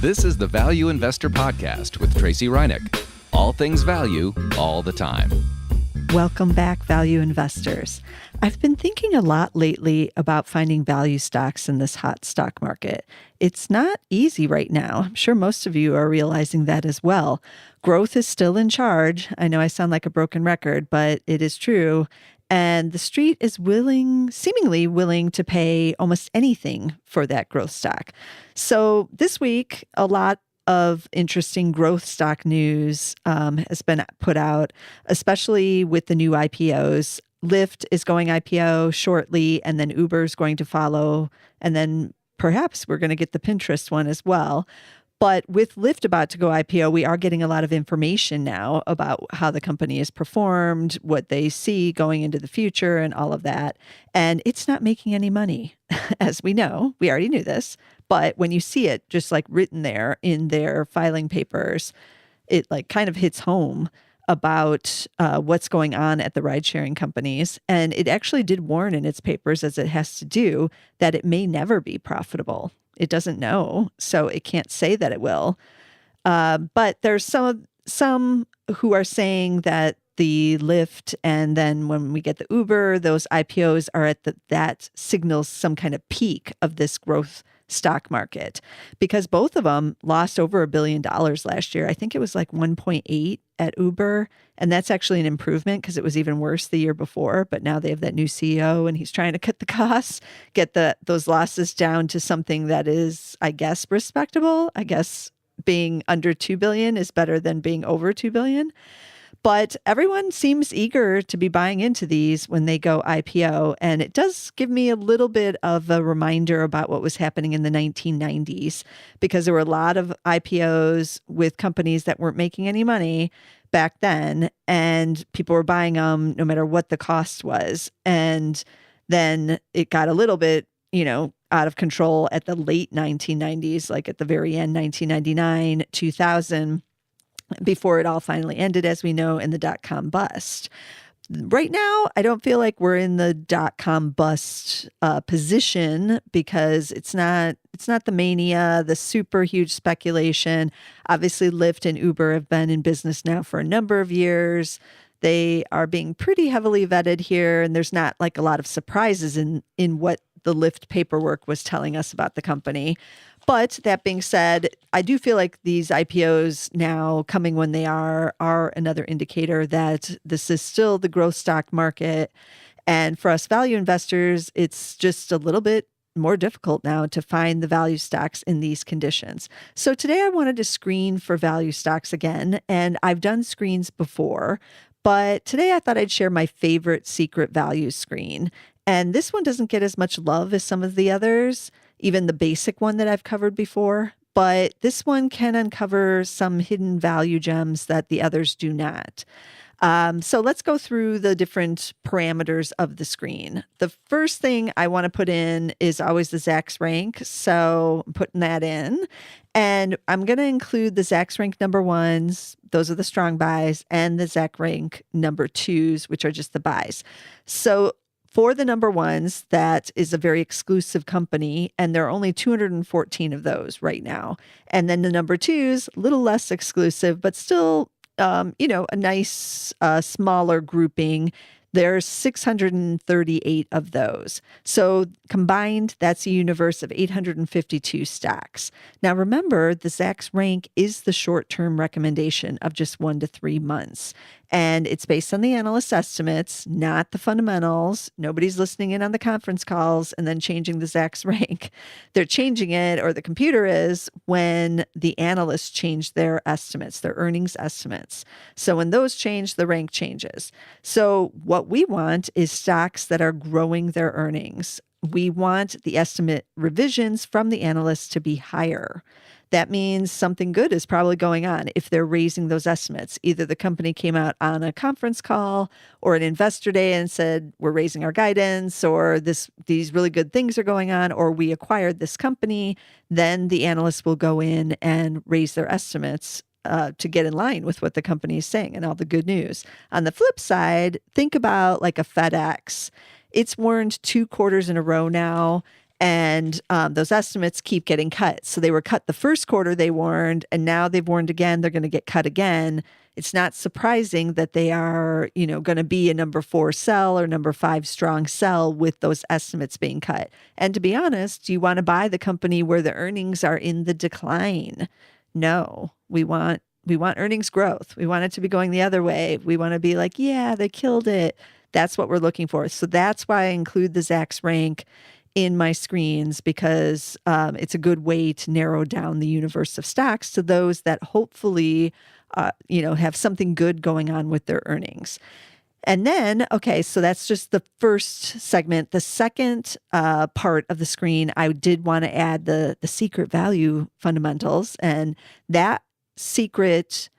This is the Value Investor Podcast with Tracey Reineck. All things value, all the time. Welcome back, value investors. I've been thinking a lot lately about finding value stocks in this hot stock market. It's not easy right now. I'm sure most of you are realizing that as well. Growth is still in charge. I know I sound like a broken record, but it is true. And the street is seemingly willing to pay almost anything for that growth stock. So this week, a lot of interesting growth stock news has been put out, especially with the new IPOs. Lyft is going IPO shortly, and then Uber's going to follow, and then perhaps we're going to get the Pinterest one as well. But with Lyft about to go IPO, we are getting a lot of information now about how the company has performed, what they see going into the future, and all of that. And it's not making any money, as we know. We already knew this. But when you see it just like written there in their filing papers, it like kind of hits home about what's going on at the ride-sharing companies. And it actually did warn in its papers, as it has to do, that it may never be profitable. It doesn't know, so it can't say that it will. But there's some who are saying that the Lyft, and then when we get the Uber, those IPOs are at that signals some kind of peak of this growth stock market, because both of them lost over $1 billion last year. I think it was like 1.8 at Uber, and that's actually an improvement because it was even worse the year before. But now they have that new CEO, and he's trying to cut the costs, get those losses down to something that is, I guess, respectable. I guess being under 2 billion is better than being over 2 billion. But everyone seems eager to be buying into these when they go IPO. And it does give me a little bit of a reminder about what was happening in the 1990s, because there were a lot of IPOs with companies that weren't making any money back then, and people were buying them no matter what the cost was. And then it got a little bit, out of control at the late 1990s, like at the very end, 1999, 2000. Before it all finally ended, as we know, in the dot-com bust. Right now, I don't feel like we're in the dot-com bust position, because it's not the mania, the super huge speculation. Obviously, Lyft and Uber have been in business now for a number of years. They are being pretty heavily vetted here, and there's not like a lot of surprises in what the Lyft paperwork was telling us about the company. But that being said, I do feel like these IPOs now coming when they are another indicator that this is still the growth stock market. And for us value investors, it's just a little bit more difficult now to find the value stocks in these conditions. So today I wanted to screen for value stocks again, and I've done screens before, but today I thought I'd share my favorite secret value screen. And this one doesn't get as much love as some of the others, even the basic one that I've covered before. But this one can uncover some hidden value gems that the others do not. So let's go through the different parameters of the screen. The first thing I want to put in is always the Zacks rank. So I'm putting that in. And I'm going to include the Zacks rank number ones. Those are the strong buys, and the Zacks rank number twos, which are just the buys. So for the number ones, that is a very exclusive company, and there are only 214 of those right now. And then the number twos, a little less exclusive, but still, a nice smaller grouping. There's 638 of those. So combined, that's a universe of 852 stocks. Now remember, the Zacks rank is the short-term recommendation of just 1 to 3 months. And it's based on the analyst estimates, not the fundamentals. Nobody's listening in on the conference calls and then changing the Zacks rank. They're changing it, or the computer is, when the analysts change their estimates, their earnings estimates. So when those change, the rank changes. So what we want is stocks that are growing their earnings. We want the estimate revisions from the analysts to be higher. That means something good is probably going on if they're raising those estimates. Either the company came out on a conference call or an investor day and said, we're raising our guidance, or these really good things are going on, or we acquired this company. Then the analysts will go in and raise their estimates to get in line with what the company is saying and all the good news. On the flip side, think about like a FedEx. It's warned 2 quarters in a row now, And those estimates keep getting cut. So they were cut the first quarter, they warned, and now they've warned again, they're going to get cut again. It's not surprising that they are, going to be a number 4 sell or number 5 strong sell with those estimates being cut. And to be honest, do you want to buy the company where the earnings are in the decline? No, we want earnings growth. We want it to be going the other way. We want to be like, yeah, they killed it. That's what we're looking for. So that's why I include the Zacks rank in my screens, because it's a good way to narrow down the universe of stocks to those that hopefully, have something good going on with their earnings. And then, okay, so that's just the first segment. The second part of the screen, I did want to add the secret value fundamentals, and that secret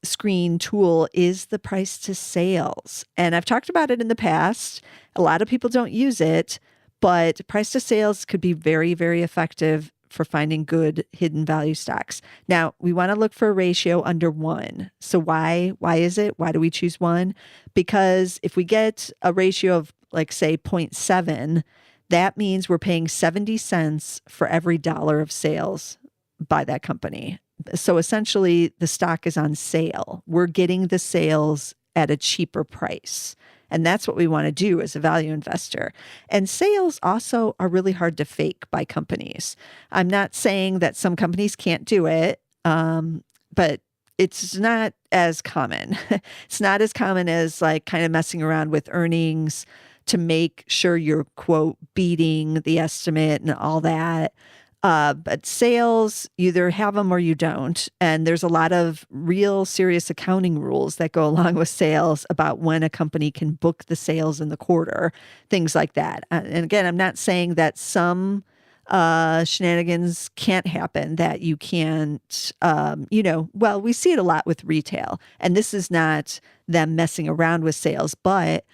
screen tool is the price to sales. And I've talked about it in the past. A lot of people don't use it, but price to sales could be very, very effective for finding good hidden value stocks. Now, we want to look for a ratio under 1. So why is it? Why do we choose 1? Because if we get a ratio of, like, say, 0.7, that means we're paying 70 cents for every dollar of sales by that company. So essentially, the stock is on sale. We're getting the sales at a cheaper price. And that's what we want to do as a value investor. And sales also are really hard to fake by companies. I'm not saying that some companies can't do it, but it's not as common. It's not as common as, like, kind of messing around with earnings to make sure you're, quote, beating the estimate and all that. But sales, you either have them or you don't. And there's a lot of real serious accounting rules that go along with sales about when a company can book the sales in the quarter, things like that. And again, I'm not saying that some shenanigans can't happen, that you can't, well, we see it a lot with retail. And this is not them messing around with sales, but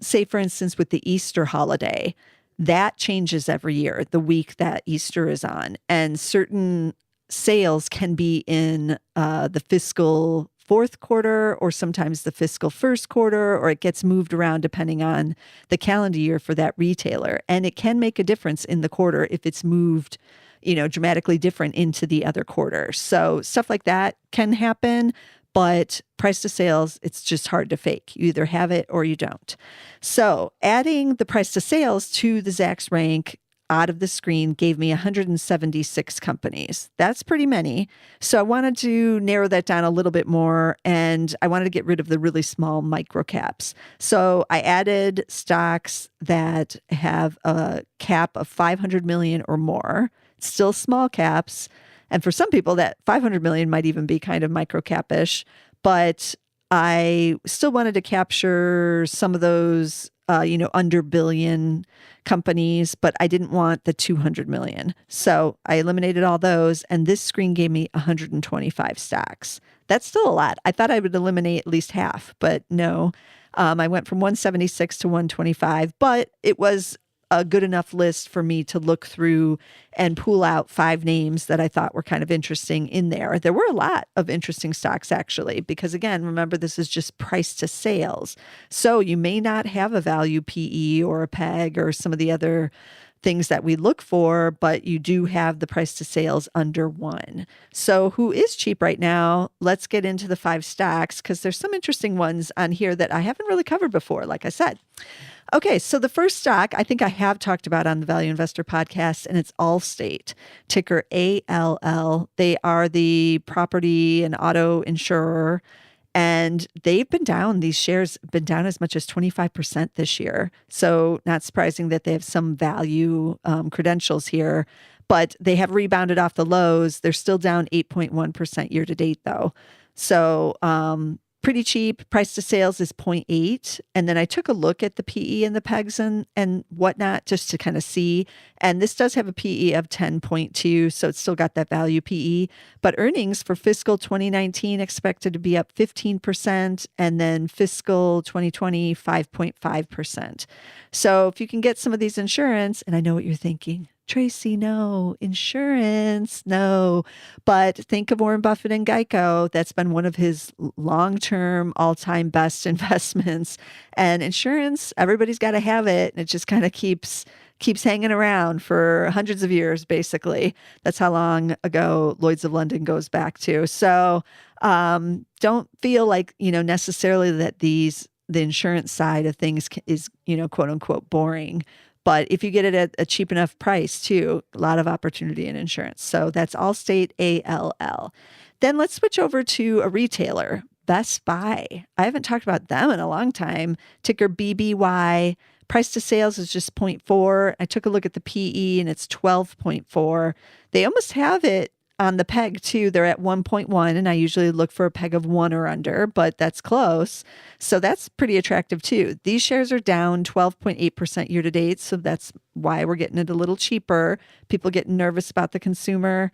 say, for instance, with the Easter holiday, that changes every year, the week that Easter is on. And certain sales can be in the fiscal fourth quarter or sometimes the fiscal first quarter, or it gets moved around depending on the calendar year for that retailer. And it can make a difference in the quarter if it's moved, dramatically different into the other quarter. So stuff like that can happen. But price to sales, it's just hard to fake. You either have it or you don't. So adding the price to sales to the Zacks rank out of the screen gave me 176 companies. That's pretty many. So I wanted to narrow that down a little bit more, and I wanted to get rid of the really small micro caps. So I added stocks that have a cap of 500 million or more, still small caps. And for some people, that 500 million might even be kind of micro-cap-ish. But I still wanted to capture some of those, under billion companies, but I didn't want the 200 million. So I eliminated all those. And this screen gave me 125 stocks. That's still a lot. I thought I would eliminate at least half, but no. I went from 176 to 125, but it was a good enough list for me to look through and pull out 5 names that I thought were kind of interesting in there. There were a lot of interesting stocks, actually, because again, remember, this is just price to sales. So you may not have a value PE or a PEG or some of the other things that we look for, but you do have the price to sales under 1. So who is cheap right now? Let's get into the 5 stocks, because there's some interesting ones on here that I haven't really covered before, like I said. Okay, so the first stock I think I have talked about on the Value Investor podcast, and it's Allstate, ticker ALL. They are the property and auto insurer, and they've been down. These shares have been down as much as 25% this year. So not surprising that they have some value credentials here, but they have rebounded off the lows. They're still down 8.1% year to date, though. So pretty cheap. Price to sales is 0.8. And then I took a look at the PE and the PEGs and whatnot just to kind of see. And this does have a PE of 10.2, so it's still got that value PE. But earnings for fiscal 2019 expected to be up 15%, and then fiscal 2020, 5.5%. So if you can get some of these insurance, and I know what you're thinking, Tracey, no. Insurance, no. But think of Warren Buffett and Geico. That's been one of his long-term, all-time best investments. And insurance, everybody's got to have it. And it just kind of keeps keeps hanging around for hundreds of years, basically. That's how long ago Lloyd's of London goes back to. So don't feel like, necessarily that the insurance side of things is, quote unquote, boring. But if you get it at a cheap enough price too, a lot of opportunity in insurance. So that's Allstate, ALL. Then let's switch over to a retailer, Best Buy. I haven't talked about them in a long time. Ticker BBY. Price to sales is just 0.4. I took a look at the PE and it's 12.4. They almost have it on the peg too. They're at 1.1, and I usually look for a peg of 1 or under, but that's close. So that's pretty attractive too. These shares are down 12.8% year to date. So that's why we're getting it a little cheaper. People getting nervous about the consumer.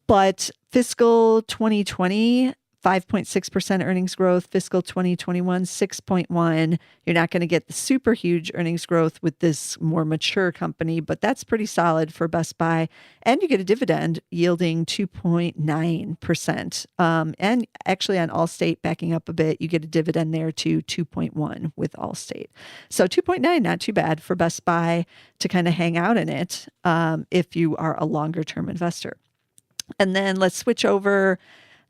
But fiscal 2020, 5.6% earnings growth, fiscal 2021, 6.1. You're not going to get the super huge earnings growth with this more mature company, but that's pretty solid for Best Buy. And you get a dividend yielding 2.9%. And actually on Allstate, backing up a bit, you get a dividend there to 2.1 with Allstate. So 2.9, not too bad for Best Buy to kind of hang out in it if you are a longer term investor. And then let's switch over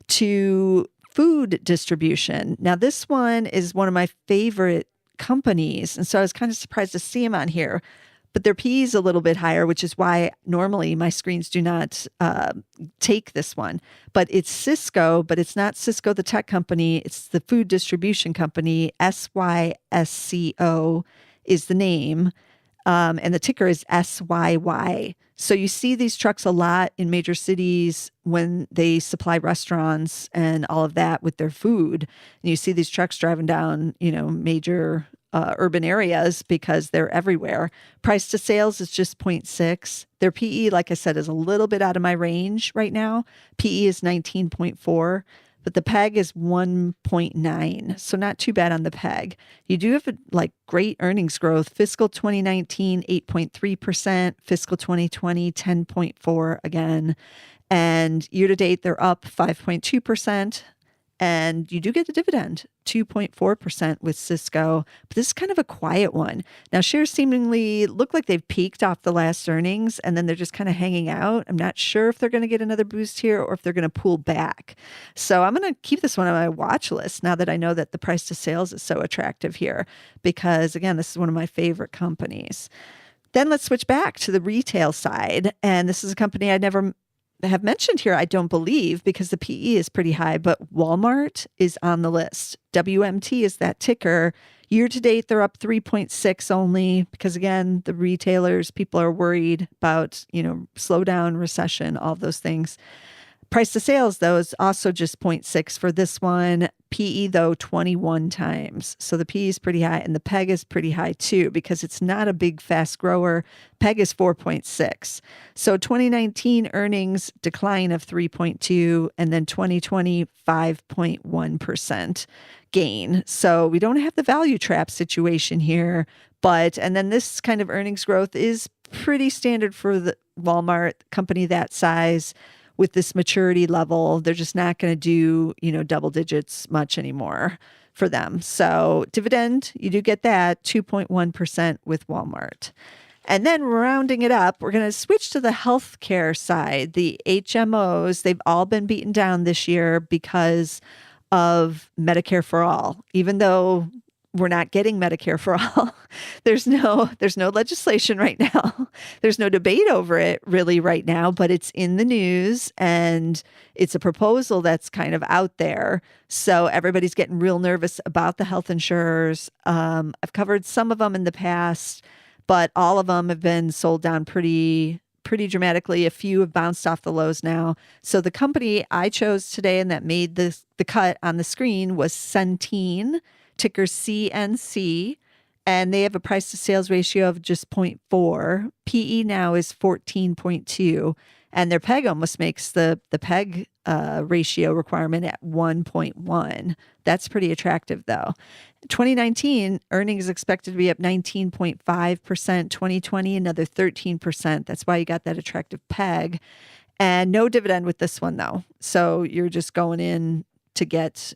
to food distribution. Now, this one is one of my favorite companies. And so I was kind of surprised to see them on here, but their PE is a little bit higher, which is why normally my screens do not take this one. But it's Cisco, but it's not Cisco, the tech company. It's the food distribution company. SYSCO is the name. And the ticker is SYY. So you see these trucks a lot in major cities when they supply restaurants and all of that with their food. And you see these trucks driving down, major urban areas because they're everywhere. Price to sales is just 0.6. Their PE, like I said, is a little bit out of my range right now. PE is 19.4. But the PEG is 1.9, so not too bad on the PEG. You do have great earnings growth. Fiscal 2019, 8.3%. Fiscal 2020, 10.4 again. And year to date, they're up 5.2%. And you do get a dividend, 2.4% with Cisco. But this is kind of a quiet one. Now, shares seemingly look like they've peaked off the last earnings, and then they're just kind of hanging out. I'm not sure if they're going to get another boost here or if they're going to pull back. So I'm going to keep this one on my watch list now that I know that the price to sales is so attractive here, because, again, this is one of my favorite companies. Then let's switch back to the retail side. And this is a company I never have mentioned here, I don't believe, because the PE is pretty high, but Walmart is on the list. WMT is that ticker. Year to date, they're up 3.6 only because, again, the retailers, people are worried about, slowdown, recession, all those things. Price to sales, though, is also just 0.6 for this one. PE, though, 21 times. So the PE is pretty high, and the PEG is pretty high, too, because it's not a big, fast grower. PEG is 4.6. So 2019 earnings decline of 3.2, and then 2020, 5.1% gain. So we don't have the value trap situation here, and then this kind of earnings growth is pretty standard for the Walmart company that size. With this maturity level, they're just not going to do, double digits much anymore for them. So dividend, you do get that 2.1% with Walmart. And then rounding it up, we're going to switch to the healthcare side. The HMOs, they've all been beaten down this year because of Medicare for All, even though we're not getting Medicare for all. There's no legislation right now. There's no debate over it really right now, but it's in the news and it's a proposal that's kind of out there. So everybody's getting real nervous about the health insurers. I've covered some of them in the past, but all of them have been sold down pretty dramatically. A few have bounced off the lows now. So the company I chose today and that made the cut on the screen was Centene, ticker CNC, and they have a price to sales ratio of just 0.4. PE now is 14.2, and their PEG almost makes the PEG ratio requirement at 1.1. That's pretty attractive, though. 2019 earnings is expected to be up 19.5%. 2020, another 13%. That's why you got that attractive PEG. And no dividend with this one, though. So you're just going in to get,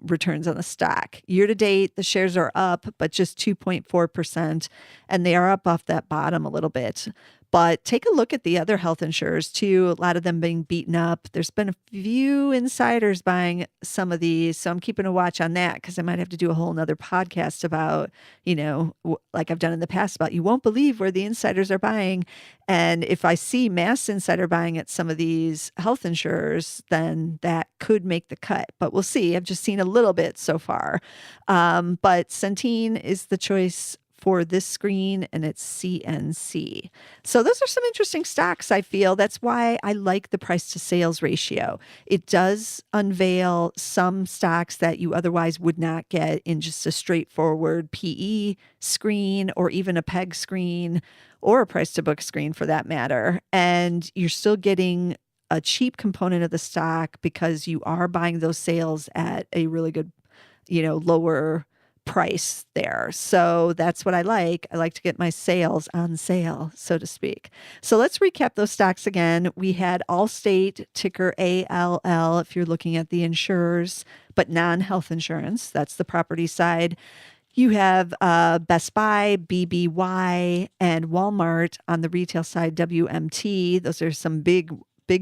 returns on the stock. Year to date, the shares are up, but just 2.4%, and they are up off that bottom a little bit. But take a look at the other health insurers too, a lot of them being beaten up. There's been a few insiders buying some of these. So I'm keeping a watch on that because I might have to do a whole nother podcast about, like I've done in the past about you won't believe where the insiders are buying. And if I see mass insider buying at some of these health insurers, then that could make the cut. But we'll see. I've just seen a little bit so far. But Centene is the choice for this screen, and it's CNC. So those are some interesting stocks, I feel. That's why I like the price to sales ratio. It does unveil some stocks that you otherwise would not get in just a straightforward PE screen or even a PEG screen or a price to book screen for that matter. And you're still getting a cheap component of the stock because you are buying those sales at a really good, lower price there. So that's what I like. I like to get my sales on sale, so to speak. So let's recap those stocks again. We had Allstate, ticker ALL, if you're looking at the insurers, but non-health insurance. That's the property side. You have Best Buy, BBY, and Walmart on the retail side, WMT. Those are some big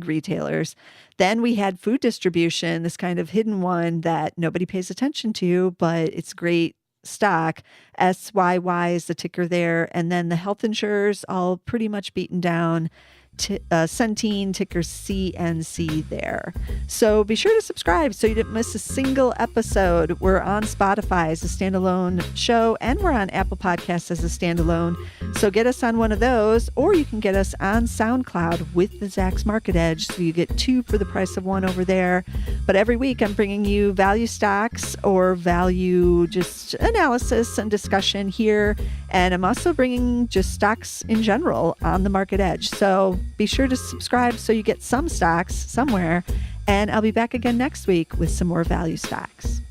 retailers. Then we had food distribution, this kind of hidden one that nobody pays attention to, but it's great stock. SYY is the ticker there. And then the health insurers all pretty much beaten down. Centene, ticker CNC there. So be sure to subscribe so you didn't miss a single episode. We're on Spotify as a standalone show, and we're on Apple Podcasts as a standalone. So get us on one of those, or you can get us on SoundCloud with the Zacks Market Edge. So you get 2 for the price of 1 over there. But every week I'm bringing you value stocks or value just analysis and discussion here. And I'm also bringing just stocks in general on the Market Edge. So be sure to subscribe so you get some stocks somewhere. And I'll be back again next week with some more value stocks.